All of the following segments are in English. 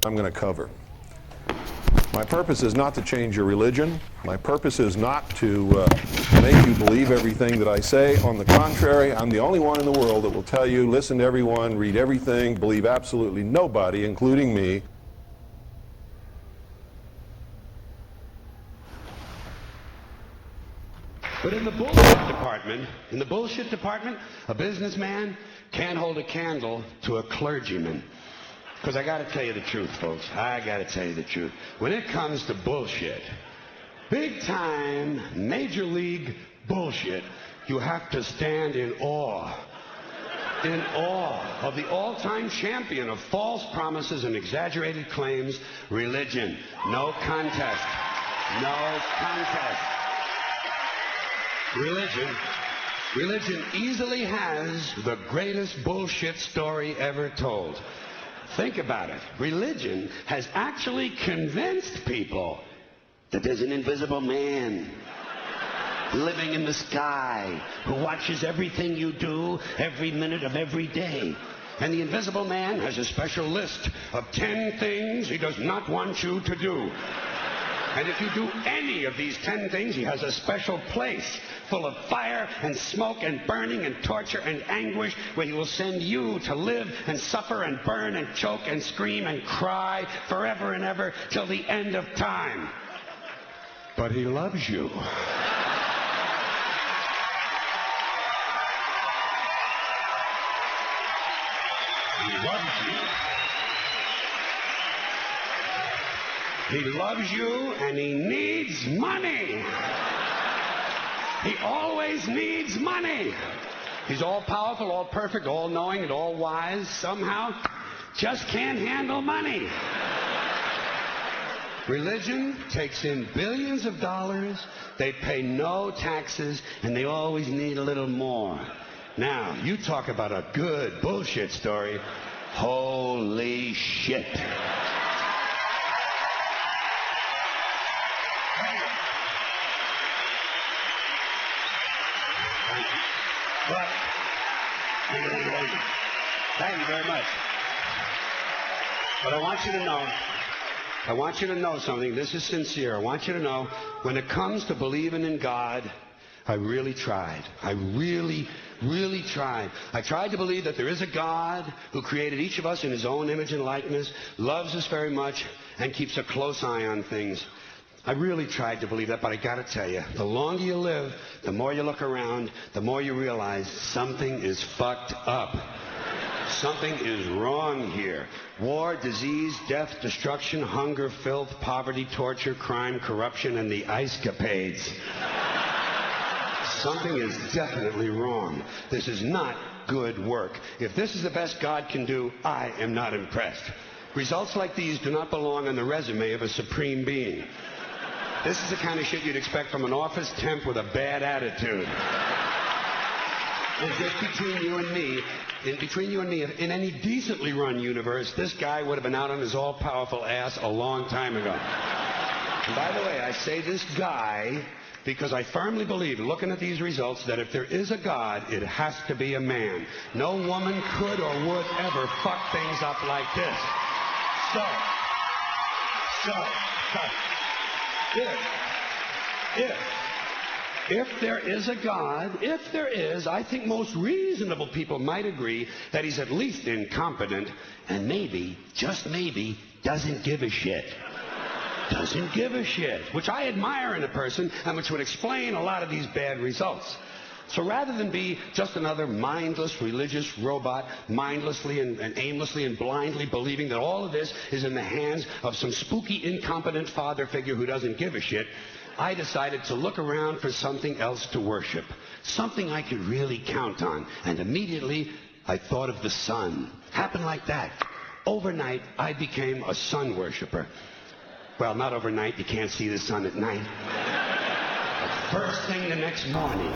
I'm going to cover. My purpose is not to change your religion. My purpose is not to make you believe everything that I say. On the contrary, I'm the only one in the world that will tell you, listen to everyone, read everything, believe absolutely nobody, including me. But in the bullshit department, a businessman can't hold a candle to a clergyman. Because I got to tell you the truth, folks. I got to tell you the truth. When it comes to bullshit, big time, major league bullshit, you have to stand in awe of the all-time champion of false promises and exaggerated claims, religion. No contest. No contest. Religion easily has the greatest bullshit story ever told. Think about it. Religion has actually convinced people that there's an invisible man living in the sky who watches everything you do every minute of every day. And the invisible man has a special list of 10 things he does not want you to do. And if you do any of these 10 things, he has a special place full of fire and smoke and burning and torture and anguish where he will send you to live and suffer and burn and choke and scream and cry forever and ever till the end of time. But he loves you. He loves you. He loves you and he needs money. He always needs money. He's all powerful, all perfect, all knowing, and all wise. Somehow, just can't handle money. Religion takes in billions of dollars. They pay no taxes, and they always need a little more. Now, you talk about a good bullshit story. Holy shit. But, thank you very much. But I want you to know something. This is sincere. I want you to know, when it comes to believing in God, I really tried. I really tried. I tried to believe that there is a God who created each of us in his own image and likeness, loves us very much, and keeps a close eye on things. I really tried to believe that, but I got to tell you, the longer you live, the more you look around, the more you realize something is fucked up. Something is wrong here. War, disease, death, destruction, hunger, filth, poverty, torture, crime, corruption, and the ice-capades. Something is definitely wrong. This is not good work. If this is the best God can do, I am not impressed. Results like these do not belong on the resume of a supreme being. This is the kind of shit you'd expect from an office temp with a bad attitude. And just between you and me, in any decently run universe, this guy would have been out on his all-powerful ass a long time ago. And by the way, I say this guy because I firmly believe, looking at these results, that if there is a God, it has to be a man. No woman could or would ever fuck things up like this. If there is a God, I think most reasonable people might agree that he's at least incompetent and maybe, just maybe, doesn't give a shit. Doesn't give a shit, which I admire in a person and which would explain a lot of these bad results. So rather than be just another mindless religious robot, mindlessly and aimlessly and blindly believing that all of this is in the hands of some spooky, incompetent father figure who doesn't give a shit, I decided to look around for something else to worship, something I could really count on. And immediately, I thought of the sun. Happened like that. Overnight, I became a sun worshiper. Well, not overnight. You can't see the sun at night. But first thing the next morning,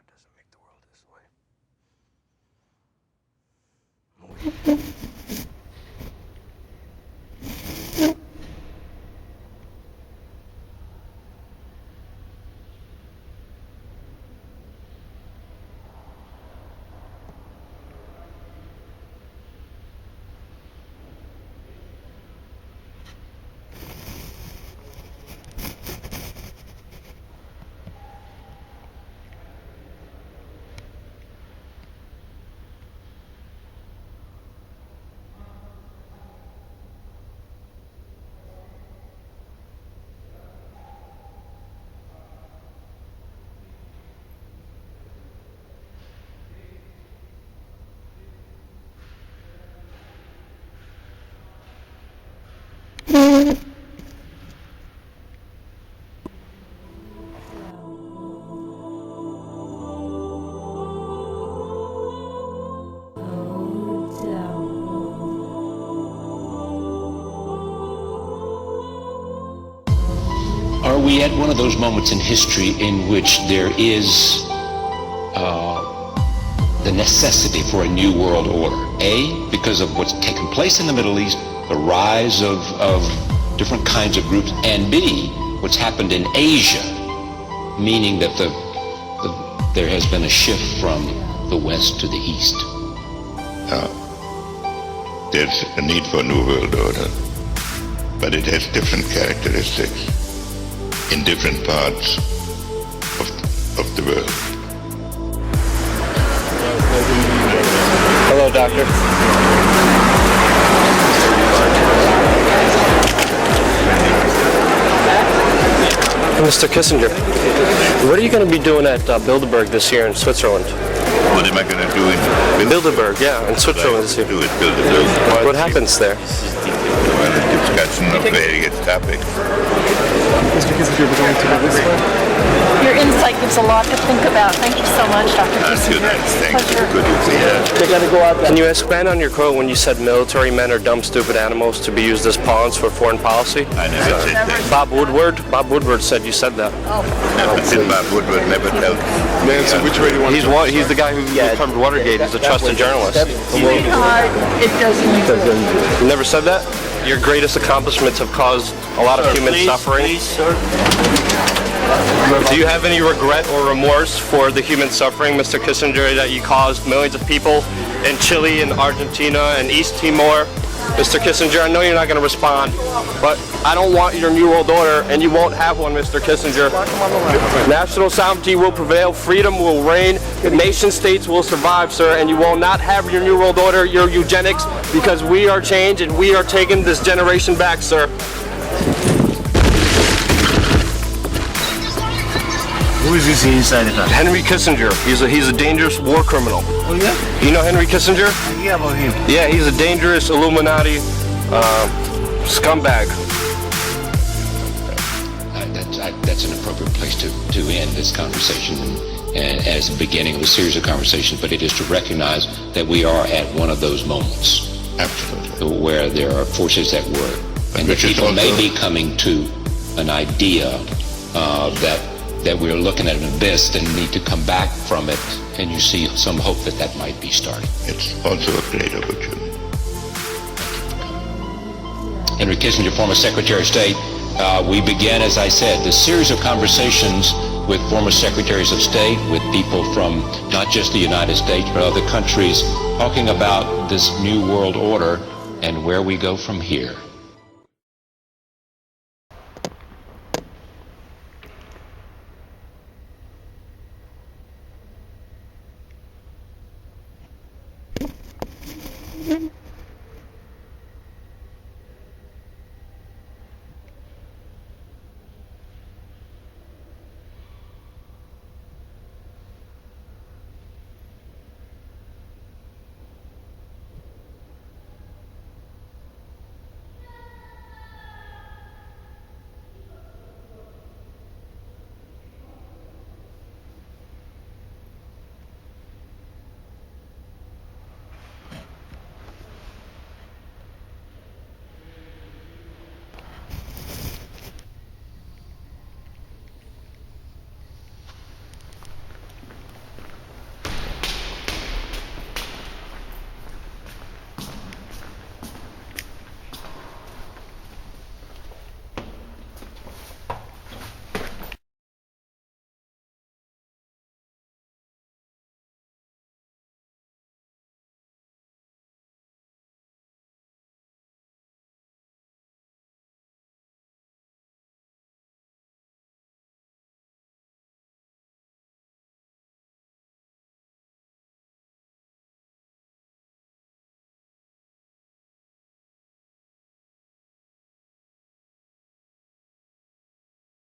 doesn't make the world this way. Are we at one of those moments in history in which there is the necessity for a new world order? A, because of what's taken place in the Middle East, the rise of different kinds of groups, and B, what's happened in Asia, meaning that there has been a shift from the West to the East. There's a need for a new world order, but it has different characteristics in different parts of the world. Hello, doctor. Mr. Kissinger, what are you going to be doing at Bilderberg this year in Switzerland? What am I going to do in Bilderberg, yeah, in Switzerland this year. do at Bilderberg? What happens there? Well, a discussion of various topics. Mr. Kissinger, we're going to go this way. Your insight gives a lot to think about. Thank you so much, Dr. That's good. Kissinger. Thanks. Pleasure. Good to see you. They got to go out there. Can you expand on your quote when you said military men are dumb, stupid animals to be used as pawns for foreign policy? I never said that. Bob Woodward said you said that. Did Bob Woodward never tell me? Nancy, which way do you want to go? He's the guy who covered Watergate. He's a trusted journalist. It doesn't. You never said that? Your greatest accomplishments have caused a lot of human suffering. Please, sir. Do you have any regret or remorse for the human suffering, Mr. Kissinger, that you caused millions of people in Chile and Argentina and East Timor? Mr. Kissinger, I know you're not going to respond, but I don't want your New World Order, and you won't have one, Mr. Kissinger. National sovereignty will prevail, freedom will reign, nation states will survive, sir, and you will not have your New World Order, your eugenics, because we are changed and we are taking this generation back, sir. Who is this inside of us? Henry Kissinger. He's a dangerous war criminal. Oh, yeah? You know Henry Kissinger? Yeah, about him. Yeah, he's a dangerous Illuminati scumbag. That's an appropriate place to end this conversation and as the beginning of a series of conversations, but it is to recognize that we are at one of those moments. Absolutely. Where there are forces at work. And that people may be coming to an idea that we're looking at an abyss and need to come back from it, and you see some hope that might be starting. It's also a great opportunity. Henry Kissinger, former Secretary of State. We began, as I said, this series of conversations with former Secretaries of State, with people from not just the United States, but other countries, talking about this new world order and where we go from here. Mm-hmm.